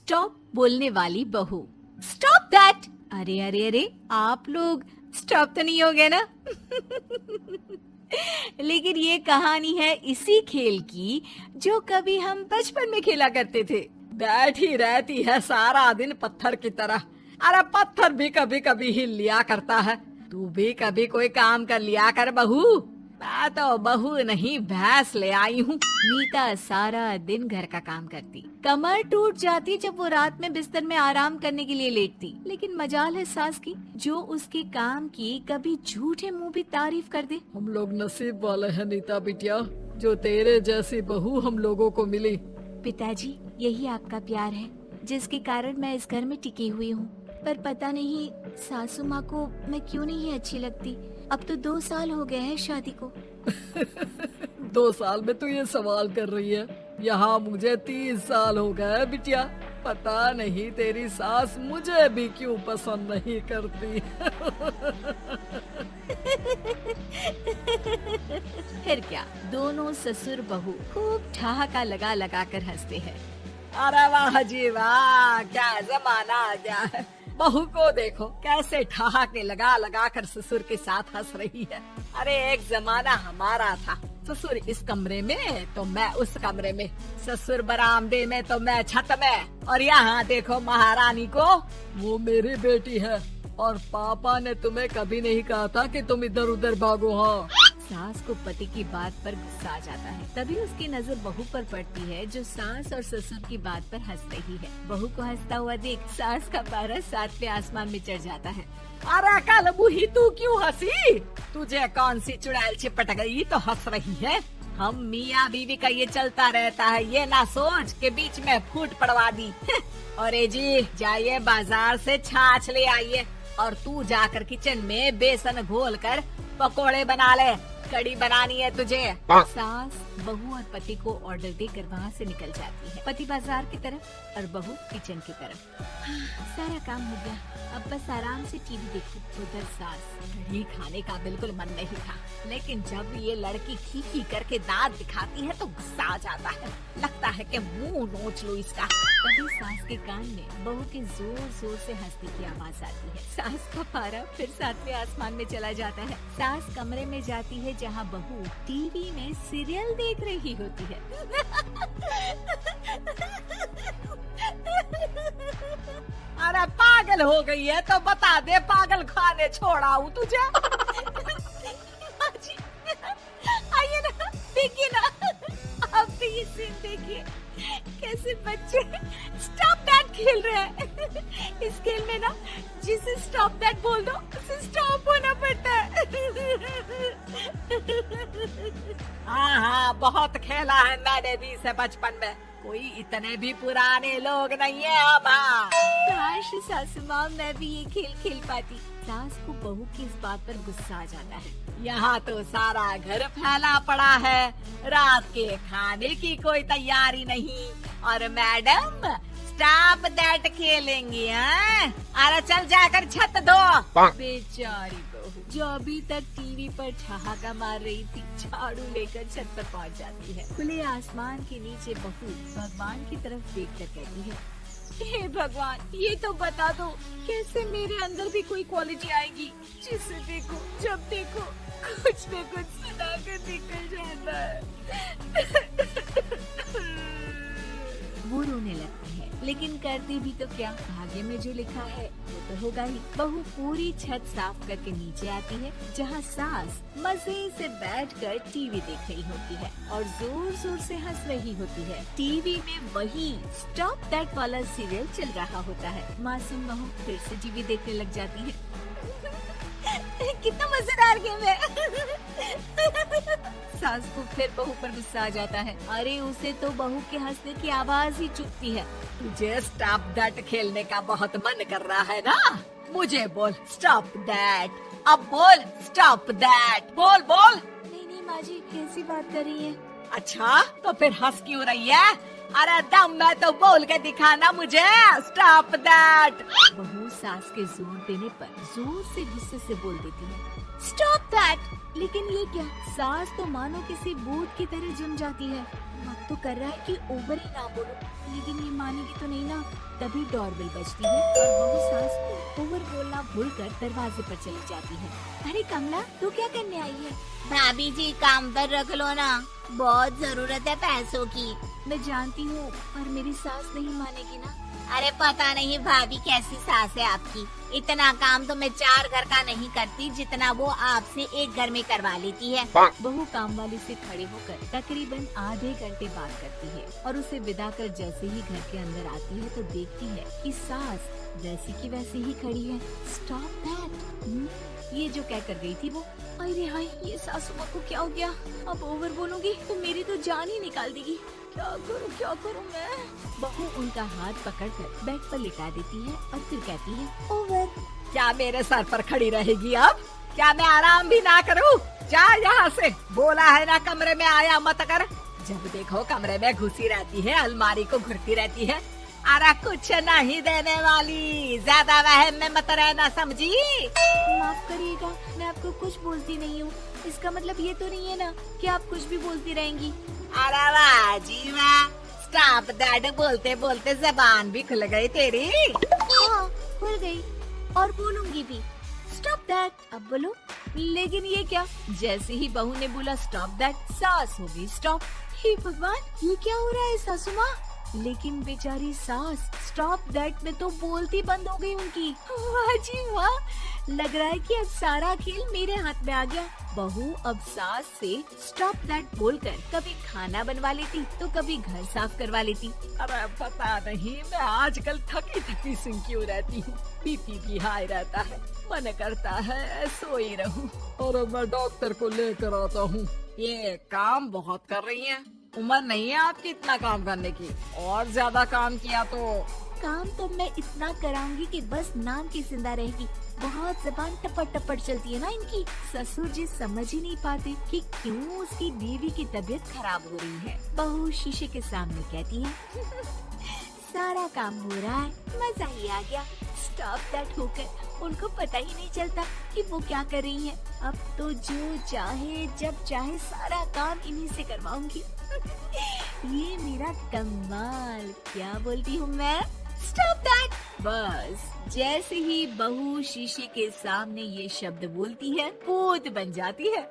Stop बोलने वाली बहू। Stop that. अरे अरे अरे, आप लोग स्टॉप तो नहीं हो गए ना? लेकिन ये कहानी है इसी खेल की जो कभी हम बचपन में खेला करते थे। बैठी रहती है सारा दिन पत्थर की तरह। अरे पत्थर भी कभी कभी हिल लिया करता है। तू भी कभी कोई काम कर लिया कर बहू। मैं तो बहू नहीं भैंस ले आई हूँ। नीता सारा दिन घर का काम करती, कमर टूट जाती जब वो रात में बिस्तर में आराम करने के लिए लेटती। लेकिन मजाल है सास की, जो उसके काम की कभी झूठे मुंह भी तारीफ कर दे। हम लोग नसीब वाले हैं नीता बिटिया, जो तेरे जैसी बहू हम लोगों को मिली। पिताजी, यही आपका प्यार है जिसके कारण मैं इस घर में टिकी हुई हूँ। पर पता नहीं सासू माँ को मैं क्यों नहीं अच्छी लगती। अब तो 2 साल हो गए हैं शादी को। 2 साल में तू ये सवाल कर रही है? यहाँ मुझे 30 साल हो गए बिटिया। पता नहीं तेरी सास मुझे भी क्यों पसंद नहीं करती। फिर क्या, दोनों ससुर बहू खूब ठहाका लगा लगा कर हंसते हैं। अरे वाह जी वाह, क्या जमाना आ गया है। बहू को देखो कैसे ठहाके लगा लगा कर ससुर के साथ हंस रही है। अरे एक जमाना हमारा था, ससुर इस कमरे में तो मैं उस कमरे में, ससुर बरामदे में तो मैं छत में। और यहाँ देखो महारानी को, वो मेरी बेटी है और पापा ने तुम्हें कभी नहीं कहा था कि तुम इधर उधर भागो। हाँ, सास को पति की बात पर गुस्सा आ जाता है। तभी उसकी नजर बहू पर पड़ती है जो सास और ससुर की बात पर हंस रही है। बहू को हंसता हुआ देख सास का पारा 7वें आसमान में चढ़ जाता है। अरे कल बुही, तू क्यों हंसी? तुझे कौन सी चुड़ैल चिपट गई तो हंस रही है? हम मियाँ बीवी का ये चलता रहता है, ये ना सोच के बीच में फूट पड़वा दी। अरे जी, जाइए बाजार से छाछ ले आइए और तू जाकर किचन में बेसन घोल कर पकोड़े बना ले, कड़ी बनानी है तुझे। सास बहू और पति को ऑर्डर देकर वहाँ से निकल जाती है। पति बाजार की तरफ और बहू किचन की तरफ। सारा काम हो गया, अब बस आराम से टीवी देखूं। उधर सास, कड़ी खाने का बिल्कुल मन नहीं था, लेकिन जब ये लड़की खी खी करके दांत दिखाती है तो गुस्सा आ जाता है। लगता है कि मुंह नोच लो इसका। तभी सास के कान में बहू के जोर जोर से हंसने की आवाज आती है। सास का पारा फिर 7वें आसमान में चला जाता है। सास कमरे में जाती है जहाँ बहू टीवी में सीरियल देख रही होती है। अरे पागल हो गई है तो बता दे, पागल खाने छोड़ाऊं तुझे? आइए ना, देखिए ना, आप भी ये सीन देखिए, कैसे बच्चे स्टॉप दैट खेल रहे हैं। इस खेल में ना जिसे स्टॉप दैट बोल दो उसे स्टॉप होना पड़ता है। हाँ, बहुत खेला है मैंने भी इसे बचपन में। कोई इतने भी पुराने लोग नहीं है अब। काश सासू माँ मैं भी ये खेल खेल पाती। सास को बहू की इस बात पर गुस्सा आ जाता है। यहाँ तो सारा घर फैला पड़ा है, रात के खाने की कोई तैयारी नहीं, और मैडम स्टॉप दैट खेलेंगी हैं? अरे चल जाकर छत धो। बेचारी बहू जो अभी तक टीवी पर ठहाका मार रही थी, झाड़ू लेकर छत पर पहुँच जाती है। खुले आसमान के नीचे बहू भगवान की तरफ देख कर कहती है, हे भगवान, ये तो बता दो कैसे मेरे अंदर भी कोई क्वालिटी आएगी जिसे देखो जब देखो कुछ न कुछ सुना कर निकल जाता है। वो रोने लगती है, लेकिन करती भी तो क्या, भाग्य में जो लिखा है वो तो होगा ही। बहू पूरी छत साफ करके नीचे आती है जहाँ सास मजे से बैठकर टीवी देख रही होती है और जोर जोर से हंस रही होती है। टीवी में वही स्टॉप दैट वाला सीरियल चल रहा होता है। मासूम बहू फिर से टीवी देखने लग जाती है। कितना मजेदार गेम है। सास को फिर बहू पर गुस्सा आ जाता है। अरे उसे तो बहू के हंसने की आवाज ही चुभती है। तुझे स्टॉप दैट खेलने का बहुत मन कर रहा है ना? मुझे बोल स्टॉप दैट, अब बोल स्टॉप दैट, बोल बोल। नहीं माँ जी, कैसी बात कर रही है? अच्छा तो फिर हंस क्यों रही है? अरे दम में तो बोल के दिखाना मुझे स्टॉप दैट। बहू सास के जोर देने पर जोर से गुस्से से बोल देती है, स्टॉप दैट। लेकिन ये क्या, सास तो मानो किसी भूत की तरह जम जाती है। मन तो कर रहा है कि ओवर ही ना बोलो, लेकिन ये मानेगी तो नहीं ना। तभी डोरबेल बजती है और बहू सास को ओवर बोलना भूलकर दरवाजे पर चली जाती है। अरे कमला, तू क्या करने आई है? भाभी जी काम पर रख लो ना, बहुत जरूरत है पैसों की। मैं जानती हूँ, पर मेरी सास नहीं मानेगी ना। अरे पता नहीं भाभी कैसी सास है आपकी, इतना काम तो मैं 4 घर का नहीं करती जितना वो आपसे एक घर में करवा लेती है। बहू काम वाली से खड़े होकर तकरीबन आधे घंटे बात करती है और उसे विदा कर जैसे ही घर के अंदर आती है तो देखती है कि सास जैसी की वैसी ही खड़ी है। स्टॉप दैट, ये जो क्या कर गई थी वो। अरे हाय, ये सासू माँ को क्या हो गया? अब ओवर बोलूंगी तो मेरी तो जान ही निकाल देगी। क्या करूँ मैं? बहू उनका हाथ पकड़कर बेड पर लिटा देती है और फिर कहती है, ओवर। क्या मेरे सर पर खड़ी रहेगी अब? क्या मैं आराम भी ना करूं? जा यहाँ से, बोला है ना कमरे में आया मत कर। जब देखो कमरे में घुसी रहती है, अलमारी को घुरती रहती है। अरे कुछ नहीं देने वाली, ज्यादा वहम में मत रहना, समझी? माफ करिएगा, मैं आपको कुछ बोलती नहीं हूँ। इसका मतलब ये तो नहीं है ना कि आप कुछ भी बोलती रहेंगी। अरे वाह जी वाह, स्टॉप दैट बोलते बोलते जबान भी खुल गई तेरी। हाँ, खुल गई और बोलूंगी भी। स्टॉप दैट, अब बोलो। लेकिन ये क्या? जैसे ही बहू ने बोला स्टॉप दैट, सास हो गई स्टॉप। हे भगवान, ये क्या हो रहा है सासू माँ? लेकिन बेचारी सास स्टॉप दैट में तो बोलती बंद हो गई उनकी। वाह जी वाह, लग रहा है कि अब सारा खेल मेरे हाथ में आ गया। बहू अब सास से स्टॉप दैट बोलकर कभी खाना बनवा लेती तो कभी घर साफ करवा लेती। अरे पता नहीं, मैं आजकल थकी थकी सी क्यों रहती हूँ। बीपी भी हाई रहता है, मन करता है सोई रहूं। और मैं डॉक्टर को लेकर आता हूँ। ये काम बहुत कर रही हैं। उम्र नहीं है आपकी इतना काम करने की, और ज्यादा काम किया तो। काम तो मैं इतना कराऊंगी कि बस नाम की जिंदा रहेगी। बहुत जबान टपट टपट चलती है ना इनकी। ससुर जी समझ ही नहीं पाते कि क्यों उसकी बीवी की तबीयत खराब हो रही है। बहू शीशे के सामने कहती है, सारा काम हो रहा है, मजा ही आ गया। स्टॉप दैट होकर उनको पता ही नहीं चलता कि वो क्या कर रही हैं। अब तो जो चाहे जब चाहे सारा काम इन्हीं से करवाऊंगी। ये मेरा कमाल, क्या बोलती हूँ मैं? Stop that. बस जैसे ही बहू शीशे के सामने ये शब्द बोलती है, भूत बन जाती है।